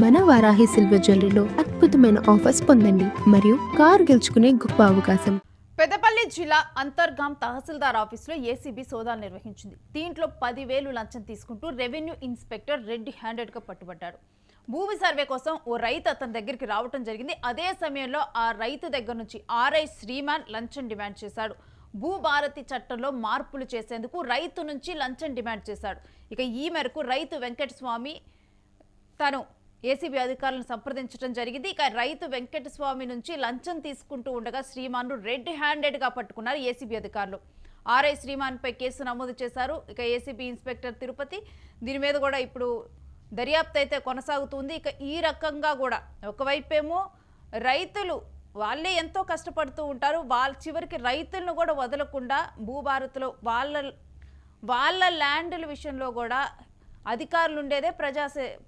మన వారాహి సిల్వర్ జ్యువెలరీలో అద్భుతమైన ఆఫర్స్ పొందండి మరియు కారు గెలుచుకునే గొప్ప అవకాశం. పెద్దపల్లి జిల్లా అంతర్గాం తహసీల్దార్ ఆఫీసులో ఏసీబీ సోదాలు నిర్వహించింది. దీంట్లో 10,000 లంచం తీసుకుంటూ రెవెన్యూ ఇన్స్పెక్టర్ రెడ్డి హ్యాండెడ్గా పట్టుబడ్డాడు. భూమి సర్వే కోసం ఓ రైతు అతని దగ్గరికి రావడం జరిగింది. అదే సమయంలో ఆ రైతు దగ్గర నుంచి ఆర్ఐ శ్రీమాన్ లంచం డిమాండ్ చేశాడు. భూభారతి చట్టంలో మార్పులు చేసేందుకు రైతు నుంచి లంచం డిమాండ్ చేశాడు. ఇక ఈ మేరకు రైతు వెంకటస్వామి తను ఏసీబీ అధికారులను సంప్రదించడం జరిగింది. ఇక రైతు వెంకటస్వామి నుంచి లంచం తీసుకుంటూ ఉండగా శ్రీమాన్ను రెడ్ హ్యాండెడ్గా పట్టుకున్నారు ఏసీబీ అధికారులు. ఆర్ఐ శ్రీమాన్పై కేసు నమోదు చేశారు. ఇక ఏసీబీ ఇన్స్పెక్టర్ తిరుపతి దీని మీద కూడా ఇప్పుడు దర్యాప్తు అయితే కొనసాగుతుంది. ఇక ఈ రకంగా కూడా ఒకవైపేమో రైతులు వాళ్ళే ఎంతో కష్టపడుతూ ఉంటారు. చివరికి రైతులను కూడా వదలకుండా భూభారతిలో వాళ్ళ ల్యాండ్ల విషయంలో కూడా అధికారులు ఉండేదే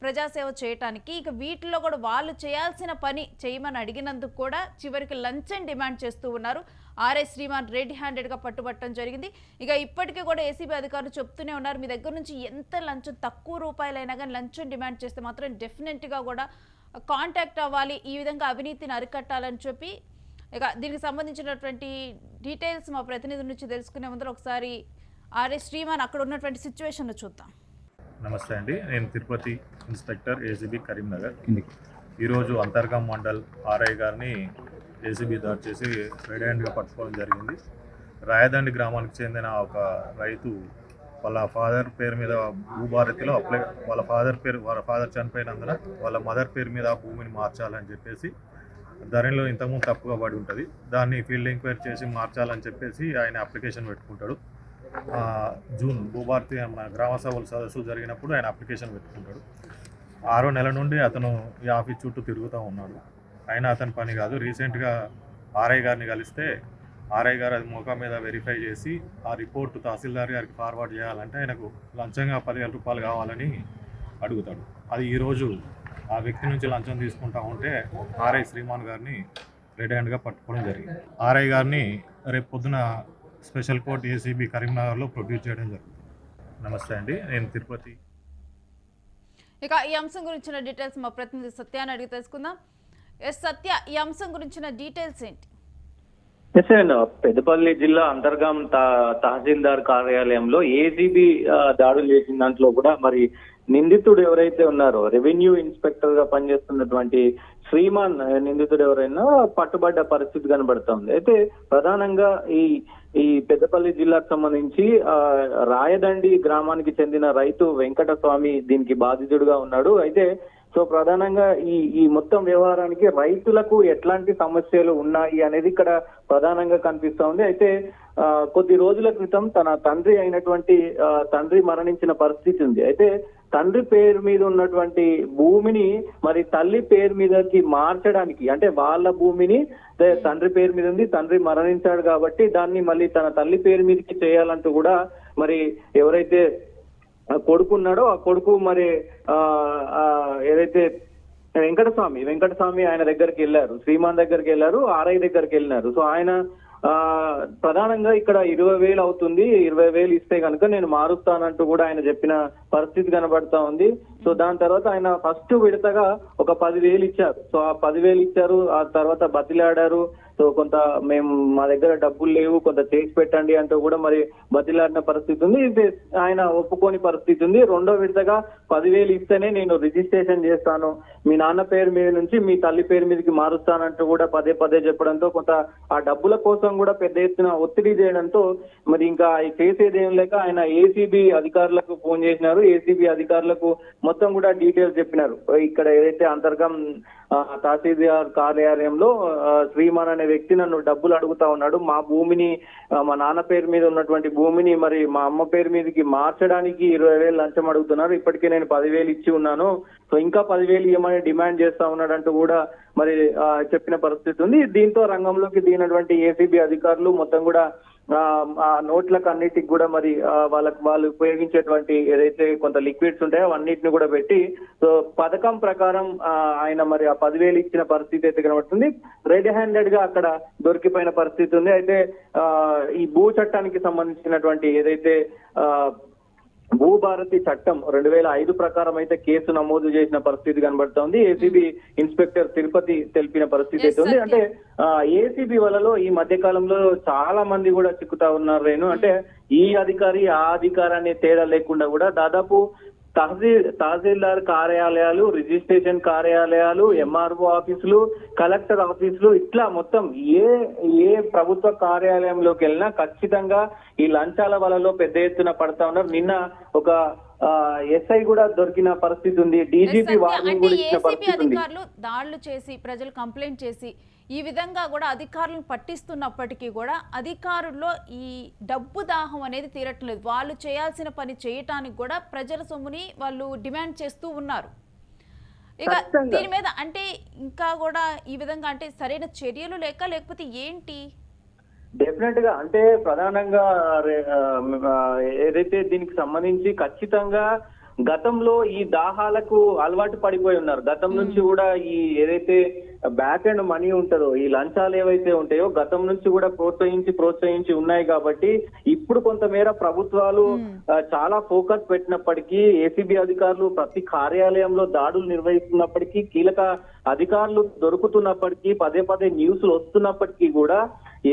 ప్రజాసేవ చేయటానికి. ఇక వీటిలో కూడా వాళ్ళు చేయాల్సిన పని చేయమని అడిగినందుకు కూడా చివరికి లంచం డిమాండ్ చేస్తూ ఉన్నారు. ఆర్ఐ శ్రీమాన్ రెడ్ హ్యాండెడ్గా పట్టుబట్టడం జరిగింది. ఇక ఇప్పటికీ కూడా ఏసీబీ అధికారులు చెప్తూనే ఉన్నారు, మీ దగ్గర నుంచి ఎంత లంచం తక్కువ రూపాయలైనా కానీ లంచం డిమాండ్ చేస్తే మాత్రం డెఫినెట్గా కూడా కాంటాక్ట్ అవ్వాలి, ఈ విధంగా అవినీతిని అరికట్టాలని చెప్పి. ఇక దీనికి సంబంధించినటువంటి డీటెయిల్స్ మా ప్రతినిధి నుంచి తెలుసుకునే ముందర ఒకసారి ఆర్ఐ శ్రీమాన్ అక్కడ ఉన్నటువంటి సిచ్యువేషన్ చూద్దాం. నమస్తే అండి, నేను తిరుపతి ఇన్స్పెక్టర్ ఏసీబీ కరీంనగర్. ఈరోజు అంతర్గాం మండల్ ఆర్ఐ గారిని ఏసీబీ దాడి చేసి రెడ్ హ్యాండ్గా పట్టుకోవడం జరిగింది. రాయదండి గ్రామానికి చెందిన ఒక రైతు వాళ్ళ ఫాదర్ పేరు మీద భూభారతిలో వాళ్ళ ఫాదర్ చనిపోయినందున వాళ్ళ మదర్ పేరు మీద భూమిని మార్చాలని చెప్పేసి ధరణిలో ఇంతకుముందు తప్పుగా పడి ఉంటుంది. దాన్ని ఫీల్డ్ ఎంక్వైరీ చేసి మార్చాలని చెప్పేసి ఆయన అప్లికేషన్ పెట్టుకుంటాడు. జూన్ భూభారతి గ్రామ సభల సదస్సు జరిగినప్పుడు ఆయన అప్లికేషన్ పెట్టుకుంటాడు. 6వ నెల నుండి అతను ఈ ఆఫీస్ చుట్టూ తిరుగుతూ ఉన్నాడు. అయినా అతని పని కాదు. రీసెంట్గా ఆర్ఐ గారిని కలిస్తే ఆర్ఐ గారు అది మోకా మీద వెరిఫై చేసి ఆ రిపోర్టు తహసీల్దార్ గారికి ఫార్వర్డ్ చేయాలంటే ఆయనకు లంచంగా 10,000 రూపాయలు కావాలని అడుగుతాడు. అది ఈరోజు ఆ వ్యక్తి నుంచి లంచం తీసుకుంటా ఉంటే ఆర్ఐ శ్రీమాన్ గారిని రెడ్ హ్యాండ్గా పట్టుకోవడం జరిగింది. ఆర్ఐ గారిని రేపు పొద్దున స్పెషల్ కోర్ట్ ఏసీబీ కరీంనగర్లో ప్రొడ్యూస్ చేయడం జరుగుతుంది. నమస్తే అండి, నేను తిరుపతి. ఇక ఈ అంశం గురించిన డీటెయిల్స్ మా ప్రతినిధి సత్యాన్ని అడిగి తెలుసుకుందాం. సత్య, ఈ అంశం గురించిన డీటెయిల్స్ ఏంటి? పెద్దపల్లి జిల్లా అంతర్గాం తహసీల్దార్ కార్యాలయంలో ఏసీబీ దాడులు చేసిన దాంట్లో కూడా మరి నిందితుడు ఎవరైతే ఉన్నారో రెవెన్యూ ఇన్స్పెక్టర్ గా పనిచేస్తున్నటువంటి శ్రీమాన్ నిందితుడు ఎవరైనా పట్టుబడ్డ పరిస్థితి కనబడుతుంది. అయితే ప్రధానంగా ఈ పెద్దపల్లి జిల్లాకు సంబంధించి రాయదండి గ్రామానికి చెందిన రైతు వెంకటస్వామి దీనికి బాధితుడుగా ఉన్నాడు. అయితే సో ప్రధానంగా ఈ మొత్తం వ్యవహారానికి రైతులకు ఎట్లాంటి సమస్యలు ఉన్నాయి అనేది ఇక్కడ ప్రధానంగా కనిపిస్తా ఉంది. అయితే కొద్ది రోజుల క్రితం తన తండ్రి అయినటువంటి తండ్రి మరణించిన పరిస్థితి ఉంది. అయితే తండ్రి పేరు మీద ఉన్నటువంటి భూమిని మరి తల్లి పేరు మీదకి మార్చడానికి, అంటే వాళ్ళ భూమిని తండ్రి పేరు మీద ఉంది, తండ్రి మరణించాడు కాబట్టి దాన్ని మళ్ళీ తన తల్లి పేరు మీదకి చేయాలంటూ కూడా మరి ఎవరైతే కొడుకున్నాడో ఆ కొడుకు మరి ఏదైతే వెంకటస్వామి ఆయన దగ్గరికి వెళ్ళారు, శ్రీమాన్ దగ్గరికి వెళ్ళారు, ఆర్ఐ దగ్గరికి వెళ్ళినారు. సో ఆయన ప్రధానంగా ఇక్కడ 20,000 అవుతుంది, 20,000 ఇస్తే కనుక నేను మారుస్తానంటూ కూడా ఆయన చెప్పిన పరిస్థితి కనబడతా ఉంది. సో దాని తర్వాత ఆయన ఫస్ట్ విడతగా ఒక 10,000 ఇచ్చారు. సో ఆ 10,000 ఇచ్చారు. ఆ తర్వాత బతిలాడారు. సో కొంత మా దగ్గర డబ్బులు లేవు, కొంత చేసి పెట్టండి అంటూ కూడా మరి బతిలాడిన పరిస్థితి ఉంది. ఆయన ఒప్పుకోని పరిస్థితి ఉంది. రెండో విడతగా 10,000 ఇస్తేనే నేను రిజిస్ట్రేషన్ చేస్తాను, మీ నాన్న పేరు మీద నుంచి మీ తల్లి పేరు మీదకి మారుస్తానంటూ కూడా పదే చెప్పడంతో కొంత ఆ డబ్బుల కోసం కూడా పెద్ద ఎత్తున ఒత్తిడి చేయడంతో మరి ఇంకా చేసేది ఏం లేక ఆయన ఏసీబీ అధికారులకు ఫోన్ చేసినారు. ఏసీబీ అధికారులకు మొత్తం కూడా డీటెయిల్స్ చెప్పినారు. ఇక్కడ ఏదైతే అంతర్గం తహసీల్దార్ కార్యాలయంలో శ్రీమాన్ అనే వ్యక్తి నన్ను డబ్బులు అడుగుతా ఉన్నాడు, మా భూమిని మా నాన్న పేరు మీద ఉన్నటువంటి భూమిని మరి మా అమ్మ పేరు మీదకి మార్చడానికి 20,000 లంచం అడుగుతున్నారు, ఇప్పటికే నేను 10,000 ఇచ్చి ఉన్నాను, సో ఇంకా 10,000 ఇవ్వమని డిమాండ్ చేస్తా ఉన్నాడంటూ కూడా మరి చెప్పిన పరిస్థితి ఉంది. దీంతో రంగంలోకి దిగినటువంటి ఏసీబీ అధికారులు మొత్తం కూడా ఆ నోట్లకు అన్నిటికి కూడా మరి వాళ్ళు ఉపయోగించేటువంటి ఏదైతే కొంత లిక్విడ్స్ ఉంటాయో అన్నిటిని కూడా పెట్టి సో పథకం ప్రకారం ఆయన మరి ఆ 10,000 ఇచ్చిన పరిస్థితి అయితే కనబడుతుంది. రెడ్ హ్యాండెడ్ గా అక్కడ దొరికిపోయిన పరిస్థితి ఉంది. అయితే ఈ భూ చట్టానికి సంబంధించినటువంటి ఏదైతే భూభారతి చట్టం 2005 ప్రకారం అయితే కేసు నమోదు చేసిన పరిస్థితి కనబడుతోంది. ఏసీబీ ఇన్స్పెక్టర్ తిరుపతి తెలిపిన పరిస్థితి అయితే ఉంది. అంటే ఏసీబీ వలలో ఈ మధ్య కాలంలో చాలా మంది కూడా చిక్కుతా ఉన్నారు. రేణు, అంటే ఈ అధికారి ఆ అధికారి అనే తేడా లేకుండా కూడా దాదాపు తహసీల్దార్ కార్యాలయాలు, రిజిస్ట్రేషన్ కార్యాలయాలు, ఎంఆర్ఓ ఆఫీసులు, కలెక్టర్ ఆఫీసులు, ఇట్లా మొత్తం ఏ ప్రభుత్వ కార్యాలయంలోకి వెళ్ళినా ఖచ్చితంగా ఈ లంచాల వలలో పెద్ద ఎత్తున పడతా ఉన్నారు. నిన్న ఒక ఎస్ఐ కూడా దొరికిన పరిస్థితి ఉంది. డీజీపీ వార్నింగ్ కూడా ఇచ్చిన పరిస్థితి ఉంది. అధికారులు దాడులు చేసి ప్రజలు కంప్లైంట్ చేసి ఈ విధంగా కూడా అధికారులను పట్టిస్తున్నప్పటికీ కూడా అధికారుల్లో ఈ డబ్బు దాహం అనేది తీరట్లేదు. వాళ్ళు చేయాల్సిన పని చేయటానికి కూడా ప్రజల సొమ్ముని వాళ్ళు డిమాండ్ చేస్తూ ఉన్నారు. ఇక దీని మీద అంటే ఇంకా కూడా ఈ విధంగా అంటే సరైన చర్యలు లేకపోతే ఏంటి? డెఫినెట్ గా అంటే ప్రధానంగా ఏదైతే దీనికి సంబంధించి ఖచ్చితంగా గతంలో ఈ దాహాలకు అలవాటు పడిపోయి ఉన్నారు. గతం నుంచి కూడా ఈ ఏదైతే బ్యాక్ అండ్ మనీ ఉంటుందో, ఈ లంచాలు ఏవైతే ఉంటాయో గతం నుంచి కూడా ప్రోత్సహించి ఉన్నాయి. కాబట్టి ఇప్పుడు కొంతమేర ప్రభుత్వాలు చాలా ఫోకస్ పెట్టినప్పటికీ, ఏసీబీ అధికారులు ప్రతి కార్యాలయంలో దాడులు నిర్వహిస్తున్నప్పటికీ, కీలక అధికారులు దొరుకుతున్నప్పటికీ, పదే పదే న్యూస్లు వస్తున్నప్పటికీ కూడా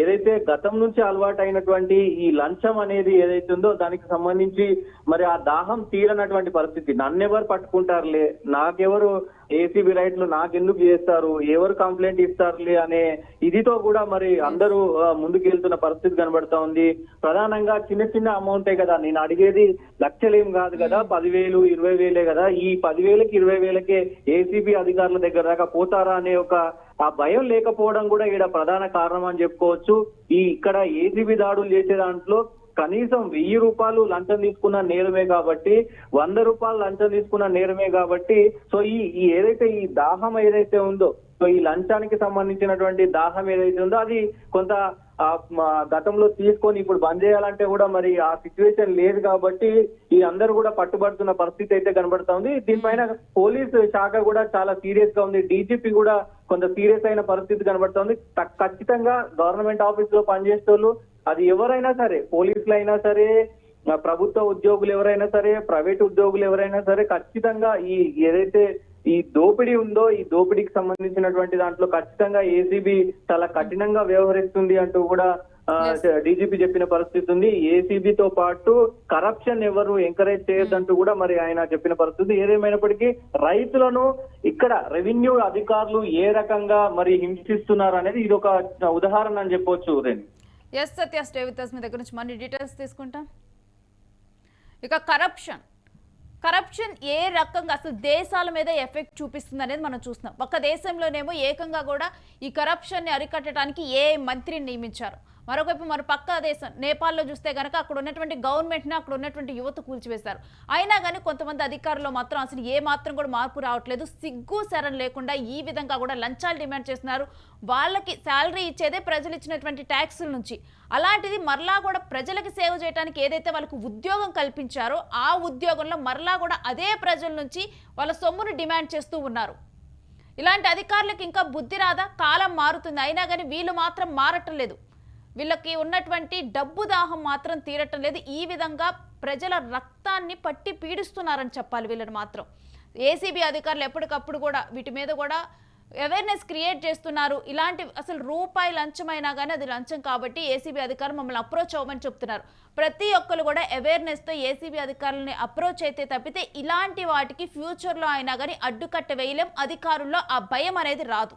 ఏదైతే గతం నుంచి అలవాటు అయినటువంటి ఈ లంచం అనేది ఏదైతే ఉందో దానికి సంబంధించి మరి ఆ దాహం తీరనటువంటి పరిస్థితి. నన్నెవరు పట్టుకుంటారులే, నాకెవరు ఏసీబీ రైట్లు నాకెందుకు చేస్తారు, ఎవరు కంప్లైంట్ ఇస్తారులే అనే ఇదితో కూడా మరి అందరూ ముందుకు వెళ్తున్న పరిస్థితి కనబడతా ఉంది. ప్రధానంగా చిన్న చిన్న అమౌంటే కదా, నేను అడిగేది లక్షలేం కాదు కదా, 10,000 20,000 కదా, ఈ 10,000కి 20,000కే ఏసీబీ అధికారుల దగ్గర దాకా పోతారా అనే ఒక ఆ భయం లేకపోవడం కూడా ఇక్కడ ప్రధాన కారణం అని చెప్పుకోవచ్చు. ఇక్కడ ఏసీబీ దాడులు చేసే దాంట్లో కనీసం 1,000 రూపాయలు లంచం తీసుకున్న నేరమే కాబట్టి, 100 రూపాయలు లంచం తీసుకున్న నేరమే కాబట్టి, సో ఈ ఏదైతే ఈ దాహం ఏదైతే ఉందో, సో ఈ లంచానికి సంబంధించినటువంటి దాహం ఏదైతే ఉందో అది కొంత గతంలో తీసుకొని ఇప్పుడు బంద్ చేయాలంటే కూడా మరి ఆ సిచ్యువేషన్ లేదు. కాబట్టి ఈ అందరూ కూడా పట్టుబడుతున్న పరిస్థితి అయితే కనబడతా ఉంది. దీనిపైన పోలీసు శాఖ కూడా చాలా సీరియస్ గా ఉంది. డీజీపీ కూడా కొంత సీరియస్ అయిన పరిస్థితి కనబడతా ఉంది. ఖచ్చితంగా గవర్నమెంట్ ఆఫీస్ లో పనిచేసే వాళ్ళు, అది ఎవరైనా సరే, పోలీసులు అయినా సరే, ప్రభుత్వ ఉద్యోగులు ఎవరైనా సరే, ప్రైవేట్ ఉద్యోగులు ఎవరైనా సరే, ఖచ్చితంగా ఈ ఏదైతే ఈ దోపిడీ ఉందో ఈ దోపిడీకి సంబంధించినటువంటి దాంట్లో ఖచ్చితంగా ఏసీబీ చాలా కఠినంగా వ్యవహరిస్తుంది అంటూ కూడా డీజీపీ చెప్పిన పరిస్థితి ఉంది. ఏసీబీతో పాటు కరప్షన్ ఎవరు ఎంకరేజ్ చేయొద్దంటూ కూడా మరి ఆయన చెప్పిన పరిస్థితి. ఏదేమైనప్పటికీ రైతులను ఇక్కడ రెవెన్యూ అధికారులు ఏ రకంగా మరి హింసిస్తున్నారు అనేది ఇది ఒక ఉదాహరణ అని చెప్పొచ్చు. Yes Satya, stay with us. మీ దగ్గర నుంచి మనీ డీటెయిల్స్ తీసుకుంటాం. ఇక కరప్షన్ ఏ రకంగా అసలు దేశాల మీద ఎఫెక్ట్ చూపిస్తుంది అనేది మనం చూస్తున్నాం. ఒక దేశంలోనేమో ఏకంగా కూడా ఈ కరప్షన్ని అరికట్టడానికి ఏ మంత్రిని నియమించారు, మరొకవైపు మరి పక్క దేశం నేపాల్లో చూస్తే కనుక అక్కడ ఉన్నటువంటి గవర్నమెంట్ని, అక్కడ ఉన్నటువంటి యువత కూల్చివేశారు. అయినా కానీ కొంతమంది అధికారులు మాత్రం అసలు ఏ మాత్రం కూడా మార్పు రావట్లేదు. సిగ్గు శరం లేకుండా ఈ విధంగా కూడా లంచాలు డిమాండ్ చేస్తున్నారు. వాళ్ళకి శాలరీ ఇచ్చేదే ప్రజలు ఇచ్చినటువంటి ట్యాక్సుల నుంచి. అలాంటిది మరలా కూడా ప్రజలకి సేవ చేయడానికి ఏదైతే వాళ్ళకు ఉద్యోగం కల్పించారో ఆ ఉద్యోగంలో మరలా కూడా అదే ప్రజల నుంచి వాళ్ళ సొమ్మును డిమాండ్ చేస్తూ ఉన్నారు. ఇలాంటి అధికారులకు ఇంకా బుద్ధి రాదా? కాలం మారుతుంది, అయినా కానీ వీళ్ళు మాత్రం మారటం లేదు. వీళ్ళకి ఉన్నటువంటి డబ్బు దాహం మాత్రం తీరటం లేదు. ఈ విధంగా ప్రజల రక్తాన్ని పట్టి పీడిస్తున్నారని చెప్పాలి వీళ్ళని మాత్రం. ఏసీబీ అధికారులు ఎప్పటికప్పుడు కూడా వీటి మీద కూడా అవేర్నెస్ క్రియేట్ చేస్తున్నారు. ఇలాంటి అసలు రూపాయి లంచమైనా కానీ అది లంచం కాబట్టి ఏసీబీ అధికారులు మమ్మల్ని అప్రోచ్ అవ్వమని చెప్తున్నారు. ప్రతి ఒక్కరు కూడా అవేర్నెస్తో ఏసీబీ అధికారులని అప్రోచ్ అయితే తప్పితే ఇలాంటి వాటికి ఫ్యూచర్లో అయినా కానీ అడ్డుకట్ట వేయలేం. అధికారుల్లో ఆ భయం అనేది రాదు.